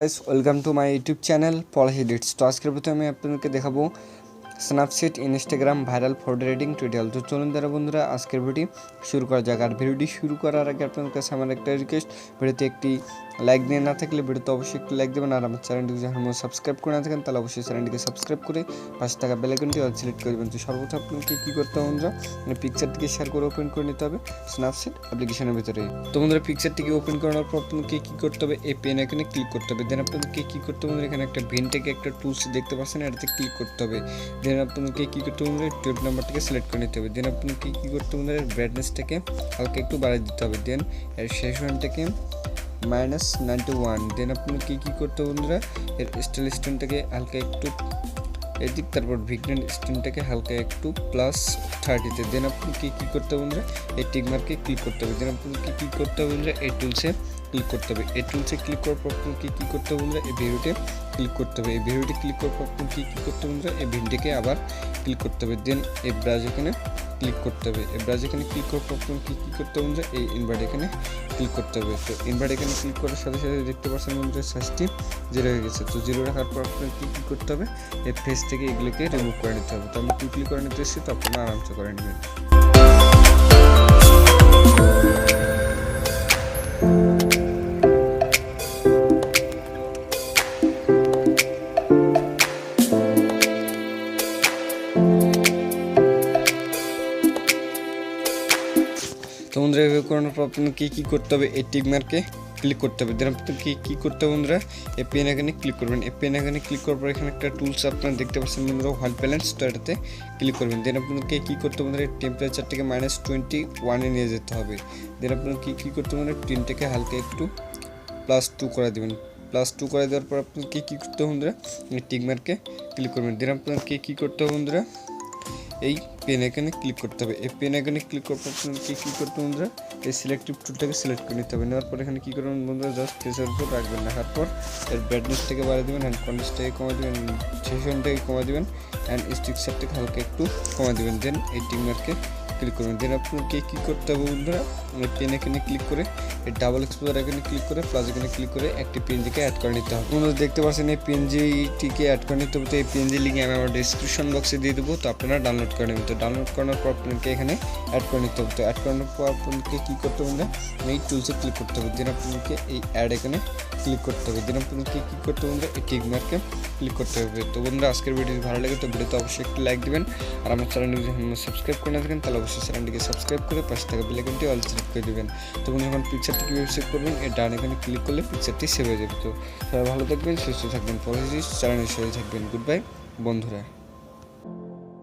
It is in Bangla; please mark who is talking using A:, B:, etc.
A: Guys welcome to my YouTube channel Palash edits. तो आजकल प्रथमे आपनादेरके देखाबो Snapseed Instagram viral photo editing tutorial. तो चलুন যারা বন্ধুরা আজকের ভিডিওটি শুরু করা যাক। আর ভিডিওটি শুরু করার আগে আপনাদের কাছে আমার একটা রিকোয়েস্ট, ভিডিওতে একটি লাইক দিয়ে না থাকলে ভিডিওতে অবশ্যই একটি লাইক দেবেন। আর আমার চ্যানেলটিকে যদি এখনও সাবস্ক্রাইব করে না থাকেন তাহলে অবশ্যই চ্যানেলটিকে সাবস্ক্রাইব করে পাশে থাকা বেল আইকনটি অল সিলেক্ট করে দেবেন। তো সর্বপ্রথম আপনাকে কী করতে হবে বন্ধুরা, পিকচারটিকে শেয়ার করে ওপেন করে নিতে হবে স্ন্যাপসিড অ্যাপ্লিকেশনের ভিতরে। তো বন্ধুরা পিকচারটিকে ওপেন করার পর আপনাকে কী করতে হবে, এই পেন আইকনে ক্লিক করতে হবে। দেন আপনাদেরকে কী করতে হবে, এখানে একটা ভেন থেকে একটা টুলস দেখতে পাচ্ছেন, এটাতে ক্লিক করতে হবে। দেন আপনাদেরকে কী করতে হবে, 12 নাম্বারটাকে সিলেক্ট করে নিতে হবে। দেন আপনাকে কী করতে হবে, ব্রাইটনেসটাকে হালকা একটু বাড়িয়ে দিতে হবে। দেন এর শেষ ওয়ানটাকে -91। দেন আপনাকে কী করতে হবে বন্ধুরা, এর স্টাইল স্টোনটাকে হালকা একটু এদিক, তারপর ভিগনেট স্টোনটাকে হালকা একটু +30-তে। দেন আপনাকে কী করতে হবে বন্ধুরা, এই টিকমার্কে ক্লিক করতে হবে। দেন আপনাকে কী করতে হবে বন্ধুরা, এই টুলসে ক্লিক করতে হবে। এই টুলসে ক্লিক করার পর আপনাকে কী করতে হবে বন্ধুরা, এই ভিডিওতে ক্লিক করতে হবে। এই ভিডিওতে ক্লিক করার পর আপনাকে কী করতে হবে বন্ধুরা, এই ভিডিওকে আবার ক্লিক করতে হবে। দেন এই ব্রাশ এখানে ক্লিক করতে হবে। এই ব্রাশ এখানে ক্লিক করার পর আপনাকে কী করতে হবে বন্ধুরা, এই ইনভার্ট এখানে ক্লিক করতে হবে। তো ইনভার্ট এখানে ক্লিক করার সাথে সাথে দেখতে পাচ্ছেন বন্ধুরা সাইজটি 0 হয়ে গেছে। তো 0 রাখার পর আপনাকে কী করতে হবে, এই ফেস থেকে এগুলোকে রিমুভ করে নিতে হবে। তো আমি কুইকলি করে নিতে এসেছি, তো আপনারা আরামসে করে নেবেন। তো বন্ধুরা এভাবে করানোর পর আপনাকে কী করতে হবে, এই টিকমার্কে ক্লিক করতে হবে। দেন আপনাকে কী করতে হবে বন্ধুরা, এই পেন এখানে ক্লিক করবেন। এই পেন এখানে ক্লিক করার পর এখানে একটা টুলস আপনারা দেখতে পাচ্ছেন বন্ধুরা, হোয়াইট ব্যালেন্স, তো এটাতে ক্লিক করবেন। দেন আপনাকে কী করতে হবে বন্ধুরা, টেম্পারেচারটাকে -21-এ নিয়ে যেতে হবে। দেন আপনাকে কী করতে হবে বন্ধুরা, টিনটাকে হালকা একটু +2 করে দেবেন। +2 করে দেওয়ার পর আপনাকে কী করতে হবে বন্ধুরা, এই টিকমার্কে ক্লিক করবেন। দেন আপনাকে কী করতে হবে বন্ধুরা, এই পেন আইকনে ক্লিক করতে হবে। এই পেন আইকনে ক্লিক করার পর আপনাকে কী করতে হবে বন্ধুরা, এই সিলেক্টিভ টুলটাকে সিলেক্ট করে নিতে হবে। নেওয়ার পর এখানে কী করবেন বন্ধুরা, জাস্ট ফেসের উপর রাখবেন। রাখার পর এর ব্রাইটনেসটাকে বাড়িয়ে দেবেন, হ্যান্ড কন্ট্রাস্টটাকে কমিয়ে দেবেন, সেশনটাকে কমিয়ে দেবেন, অ্যান্ড স্টিকচারটাকে হালকা একটু কমিয়ে দেবেন। দেন এই টিকমার্কে ক্লিক করবেন। দেন আপনাকে কী করতে হবে বন্ধুরা, পেন এখানে ক্লিক করে এই ডাবল এক্সপোজার এখানে ক্লিক করে প্লাস এখানে ক্লিক করে একটি পিএনজিকে অ্যাড করে নিতে হবে। আপনারা দেখতে পাচ্ছেন এই পিএনজিটিকে অ্যাড করে নিতে হবে। তো এই পিএনজি লিঙ্ক আমি আমার ডিসক্রিপশন বক্সে দিয়ে দেবো, তো আপনারা ডাউনলোড করে নেবেন। তো ডাউনলোড করার পর আপনাকে এখানে অ্যাড করে নিতে হবে। তো অ্যাড করানোর পর আপনাকে কী করতে হবে না, এই টুলসে ক্লিক করতে হবে। দেন আপনাকে এই অ্যাড এখানে ক্লিক করতে হবে। দেন আপনাকে কী করতে হবে, এই টিকমার্কে ক্লিক করতে হবে। তো বন্ধুরা আজকের ভিডিও ভালো লাগে তো ভিডিওতে অবশ্যই একটু লাইক দেবেন। আর আমার চ্যানেলটিকে যখন সাবস্ক্রাইব করে না থাকেন তাহলে অবশ্যই চ্যানেলটিকে সাবস্ক্রাইব করে পাশে থাকা বেল আইকনটি অল সিলেক্ট করে দেবেন। তখন যখন পিকচারটি কীভাবে সেভ করবেন, এই ডান এখানে ক্লিক করলে পিকচারটি সেভ হয়ে যাবে। তো সবাই ভালো থাকবেন, সুস্থ থাকবেন, পলাশ চ্যানেলের সাথে থাকবেন। গুড বাই বন্ধুরা।